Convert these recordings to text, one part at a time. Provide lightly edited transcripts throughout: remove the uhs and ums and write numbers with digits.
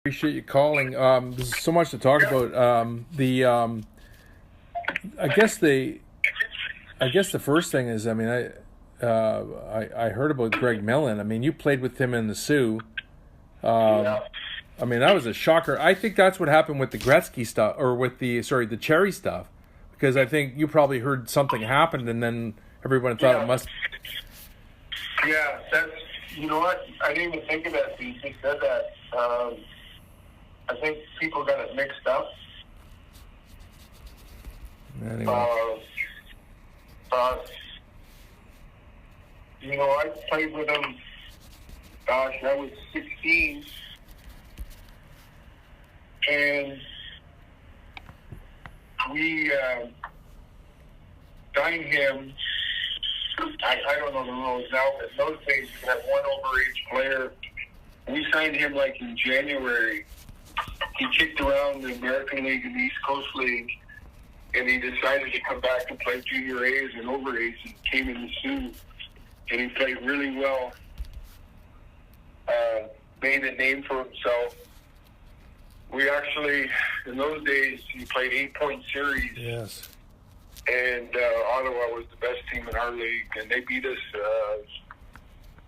Appreciate you calling. There's so much to talk about. I guess the first thing is, I heard about Greg Millen. I mean, you played with him in the Sioux. Yeah. I mean, that was a shocker. I think that's what happened with the Gretzky stuff, or with the Cherry stuff, because I think you probably heard something happened, and then everyone thought it must. Yeah, that's, you know what? I didn't even think of that. You just said that. I think people got it mixed up. Anyway. I played with him. Gosh, I was 16, and we signed him. I don't know the rules now, but in those days you could have one overage player. We signed him like in January. He kicked around the American League and the East Coast League, and he decided to come back and play junior A's and over A's, and came in the Sioux, and he played really well. Made a name for himself. We actually, in those days, he played 8-point series. Yes. And Ottawa was the best team in our league, and they beat us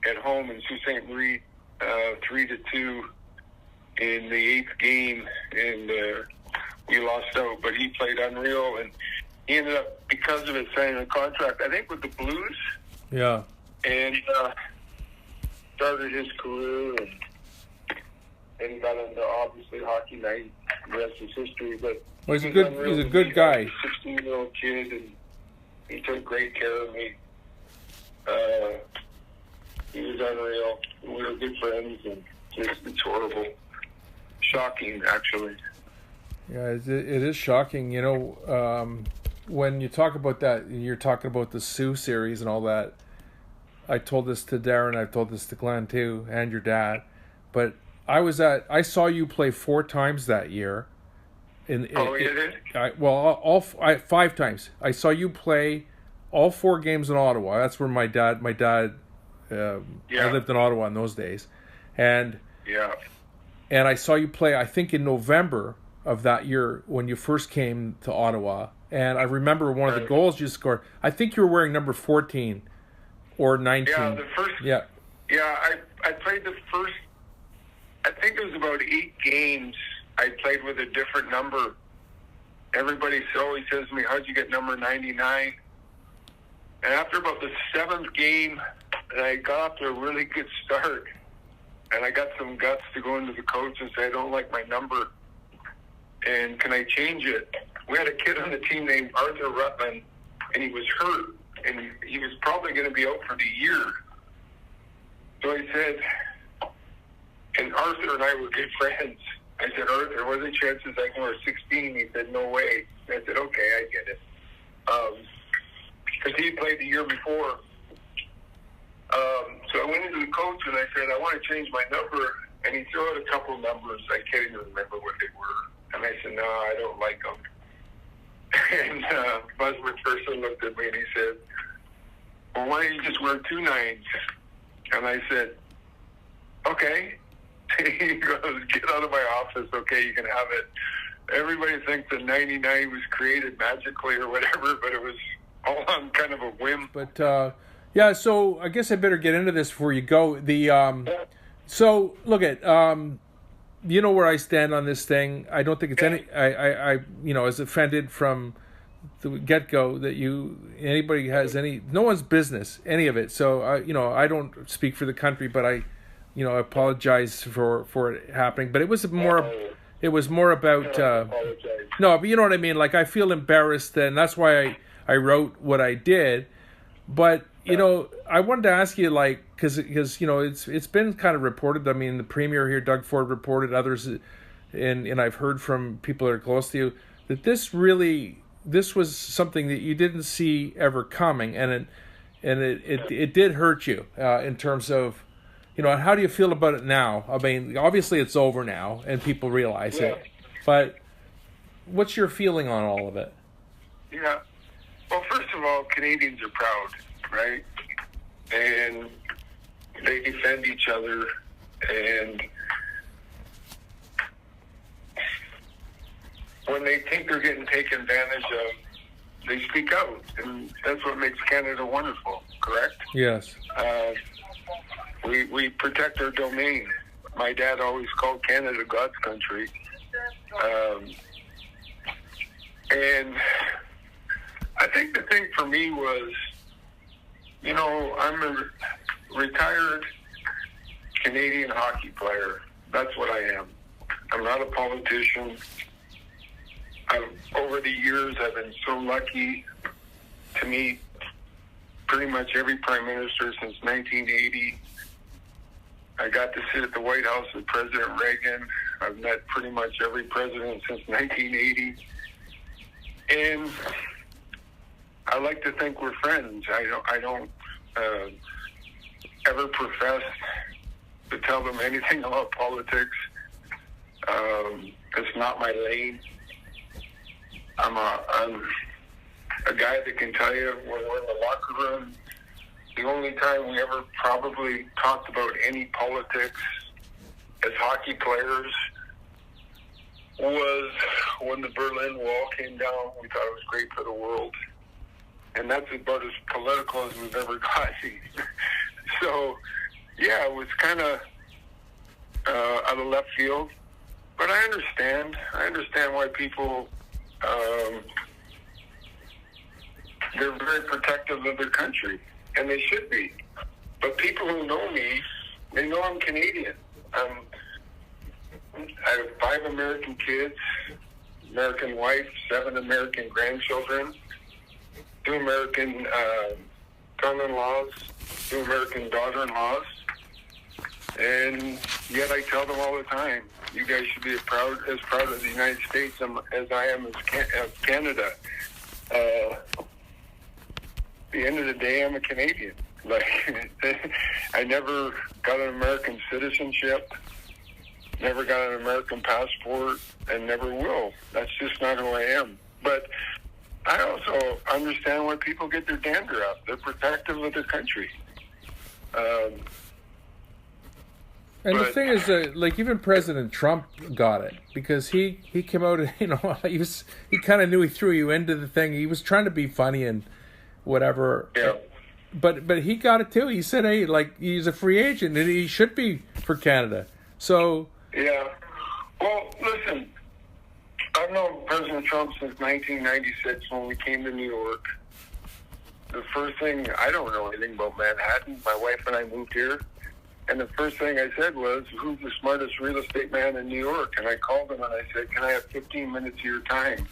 at home in Sault Ste. Marie 3-2 in the 8th game, and we lost out. But he played unreal, and he ended up, because of it, signing a contract, I think, with the Blues. Yeah. And started his career, and he got into, obviously, Hockey Night. The rest is history, but he's a good guy. 16-year-old kid, and he took great care of me. He was unreal. We were good friends, and it's horrible. Shocking, actually. Yeah, it is shocking. When you talk about that, you're talking about the Sioux series and all that. I told this to Darren, I've told this to Glenn too, and your dad. But I saw you play 4 times that year. You did? 5 times. I saw you play all 4 games in Ottawa. That's where my dad. I lived in Ottawa in those days, and I saw you play. I think in November of that year when you first came to Ottawa, and I remember one of the goals you scored. I think you were wearing number 14 or 19. Yeah, the first. Yeah. Yeah, I played the first. I think it was about 8 games. I played with a different number. Everybody always says to me, "How'd you get number 99?" And after about the 7th game, I got off to a really good start. And I got some guts to go into the coach and say, "I don't like my number. And can I change it?" We had a kid on the team named Arthur Rutland, and he was hurt. And he was probably going to be out for the year. So I said, and Arthur and I were good friends. I said, "Arthur, what are the chances I can wear 16? He said, "No way." I said, "Okay, I get it." Because he had played the year before. So I went into the coach and I said, "I want to change my number." And he threw out a couple of numbers. I can't even remember what they were. And I said, "No, I don't like them." And Buzz McPherson looked at me and he said, "Well, why don't you just wear 2 9s?" And I said, "Okay." He goes, "Get out of my office. Okay, you can have it." Everybody thinks that 99 was created magically or whatever, but it was all on kind of a whim. But so I guess I better get into this before you go. So look at you know where I stand on this thing. I don't think it's I was offended from the get-go that anybody has no one's business any of it. So I don't speak for the country, but I apologize for it happening. But it was more about no, but you know what I mean. Like, I feel embarrassed, and that's why I wrote what I did. But I wanted to ask you, like, because it's been kind of reported. I mean, the premier here, Doug Ford, reported, others, and I've heard from people that are close to you that this was something that you didn't see ever coming, and it did hurt you in terms of, how do you feel about it now? I mean, obviously it's over now and people realize it, but what's your feeling on all of it? Yeah. Well, first of all, Canadians are proud, right? And they defend each other, and when they think they're getting taken advantage of, they speak out, and that's what makes Canada wonderful. Correct? Yes. We protect our domain. My dad always called Canada God's country, and I think the thing for me was, you know, I'm a retired Canadian hockey player. That's what I am. I'm not a politician. Over the years, I've been so lucky to meet pretty much every prime minister since 1980. I got to sit at the White House with President Reagan. I've met pretty much every president since 1980. And I like to think we're friends. I don't ever profess to tell them anything about politics. It's not my lane. I'm a guy that can tell you when we're in the locker room, the only time we ever probably talked about any politics as hockey players was when the Berlin Wall came down. We thought it was great for the world. And that's about as political as we've ever gotten. So, yeah, it was kind of out of left field. But I understand. I understand why people, they're very protective of their country. And they should be. But people who know me, they know I'm Canadian. I have 5 American kids, American wife, 7 American grandchildren, 2 American son-in-laws, 2 American daughter-in-laws. And yet I tell them all the time, you guys should be as proud of the United States as I am of Canada. At the end of the day, I'm a Canadian. Like, I never got an American citizenship, never got an American passport, and never will. That's just not who I am. But I also understand why people get their dander up. They're protective of their country. And the thing is, like, even President Trump got it, because he came out and, you know, he kind of knew he threw you into the thing. He was trying to be funny and whatever. Yeah. But he got it too. He said, hey, like, he's a free agent and he should be for Canada. So. Yeah. Well, listen, I've known President Trump since 1996 when we came to New York. The first thing, I don't know anything about Manhattan. My wife and I moved here. And the first thing I said was, who's the smartest real estate man in New York? And I called him and I said, can I have 15 minutes of your time?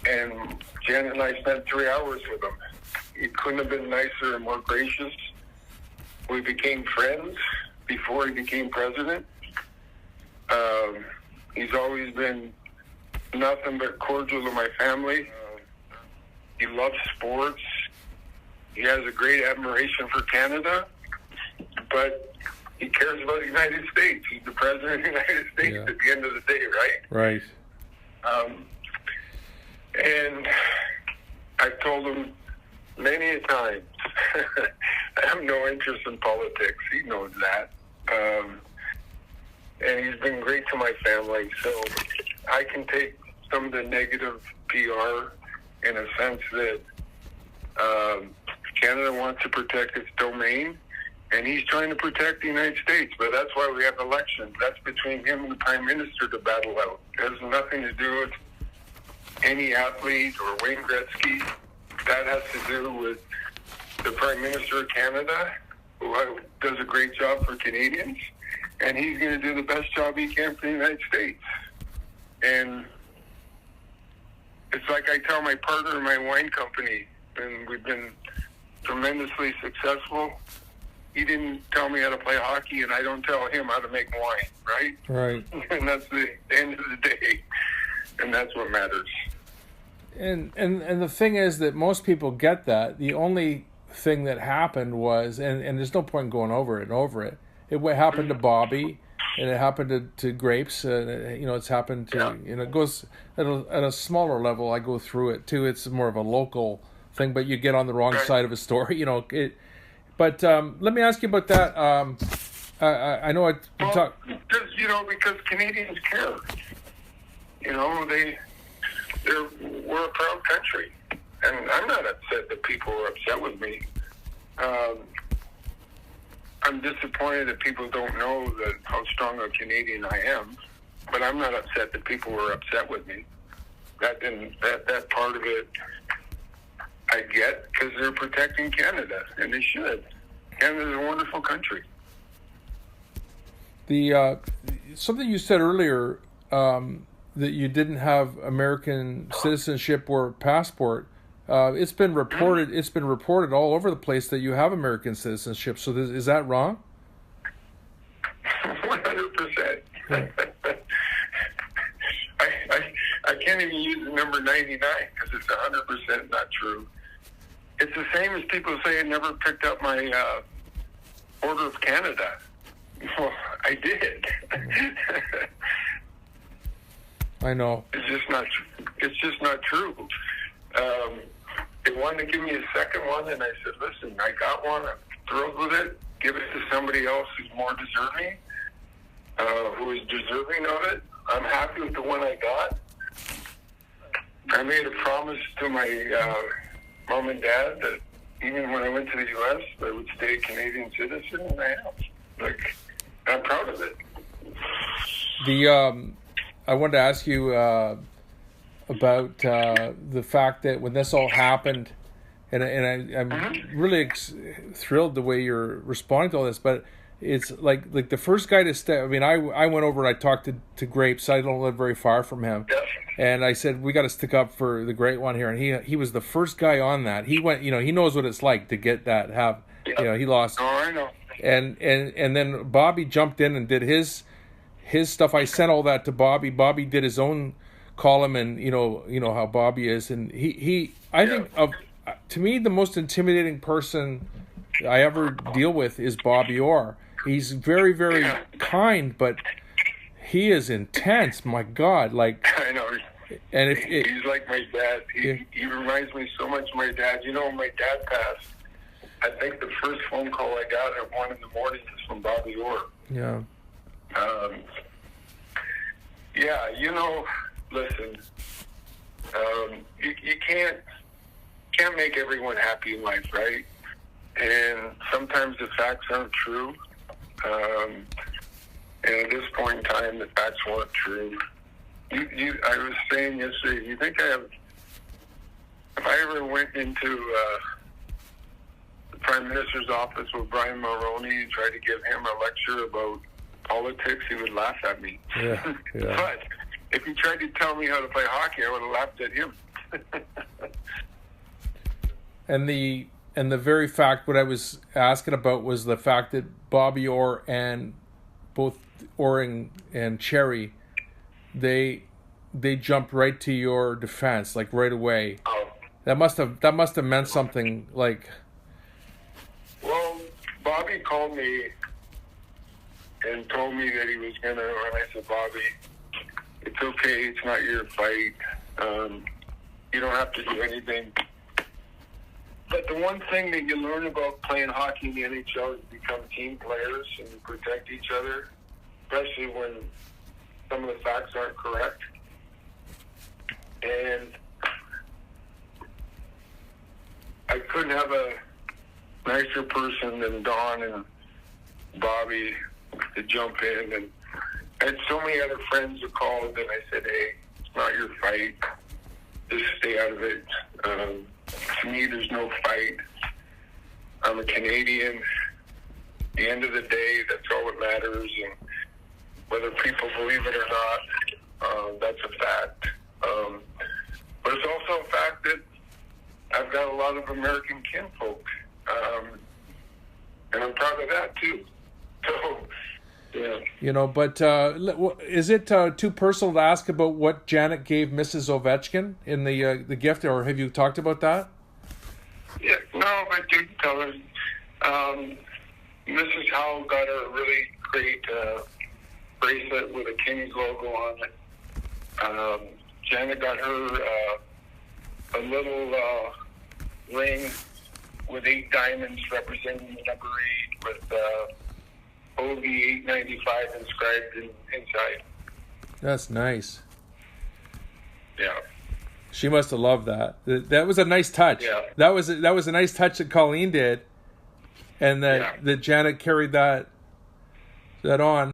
And Janet and I spent 3 hours with him. He couldn't have been nicer and more gracious. We became friends before he became president. He's always been nothing but cordial to my family. He loves sports. He has a great admiration for Canada. But he cares about the United States. He's the president of the United States at the end of the day, right? Right. And I've told him many a time, I have no interest in politics. He knows that. And he's been great to my family. So I can take some of the negative PR in a sense that Canada wants to protect its domain. And he's trying to protect the United States, but that's why we have elections. That's between him and the Prime Minister to battle out. It has nothing to do with any athlete or Wayne Gretzky. That has to do with the Prime Minister of Canada, who does a great job for Canadians, and he's going to do the best job he can for the United States. And it's like I tell my partner in my wine company, and we've been tremendously successful. He didn't tell me how to play hockey, and I don't tell him how to make wine, right? Right. And that's the end of the day, and that's what matters. And the thing is that most people get that. The only thing that happened was, and there's no point going over it. It happened to Bobby, and it happened to Grapes. You know, it's happened to, you know, it goes at a smaller level. I go through it too. It's more of a local thing, but you get on the wrong side of a story, you know, it. But let me ask you about that. I know because Canadians care. You know, we're a proud country, and I'm not upset that people are upset with me. I'm disappointed that people don't know how strong a Canadian I am, but I'm not upset that people were upset with me. That part of it I get, because they're protecting Canada, and they should. Canada's a wonderful country. The something you said earlier, that you didn't have American citizenship or passport. It's been reported. It's been reported all over the place that you have American citizenship. So is that wrong? 100%. I can't even use the number 99 because it's 100% not true. It's the same as people say I never picked up my Order of Canada. Well, I did. I know. It's just not. It's just not true. They wanted to give me a second one, and I said, "Listen, I got one. I'm thrilled with it. Give it to somebody else who's more deserving, who is deserving of it. I'm happy with the one I got. I made a promise to my mom and dad that even when I went to the U.S., I would stay a Canadian citizen, and I have. Like, I'm proud of it." I wanted to ask you about the fact that when this all happened, and I'm really thrilled the way you're responding to all this, but it's like the first guy to step. I mean, I went over and I talked to Grapes. I don't live very far from him, and I said we got to stick up for the great one here. And he was the first guy on that. He went, he knows what it's like to get that. He lost. Oh, I know. And then Bobby jumped in and did his stuff. I sent all that to Bobby. Bobby did his own column, and you know how Bobby is, and I think to me the most intimidating person I ever deal with is Bobby Orr. He's very, very kind, but he is intense. My God, like I know. And he's like my dad. He reminds me so much of my dad. You know, when my dad passed, I think the first phone call I got at 1 a.m. was from Bobby Orr. Yeah. Listen, you can't make everyone happy in life, right? And sometimes the facts aren't true. And at this point in time, the facts weren't true. I was saying yesterday, you think if I ever went into the Prime Minister's office with Brian Mulroney and tried to give him a lecture about politics, he would laugh at me. Yeah. But if he tried to tell me how to play hockey, I would have laughed at him. And the very fact what I was asking about was the fact that Bobby Orr and both Orr and Cherry, they jumped right to your defense, like right away. Oh. That must have meant something. Like, well, Bobby called me and told me that he was gonna. And I said, Bobby, it's okay. It's not your fight. You don't have to do anything. But the one thing that you learn about playing hockey in the NHL is you become team players and you protect each other, especially when some of the facts aren't correct. And I couldn't have a nicer person than Don and Bobby to jump in. And I had so many other friends who called, and I said, hey, it's not your fight. Just stay out of it. To me, there's no fight. I'm a Canadian. At the end of the day, that's all that matters. And whether people believe it or not, that's a fact. But it's also a fact that I've got a lot of American kinfolk. And I'm proud of that, too. So, yeah. But is it too personal to ask about what Janet gave Mrs. Ovechkin in the gift, or have you talked about that? Yeah, no, but you can tell her. Mrs. Howell got her a really great bracelet with a Kings logo on it. Janet got her a little ring with 8 diamonds representing the number 8 with OV 895 inscribed inside. That's nice. She must have loved that. That was a nice touch. Yeah. That was a nice touch that Colleen did, and that Janet carried that on.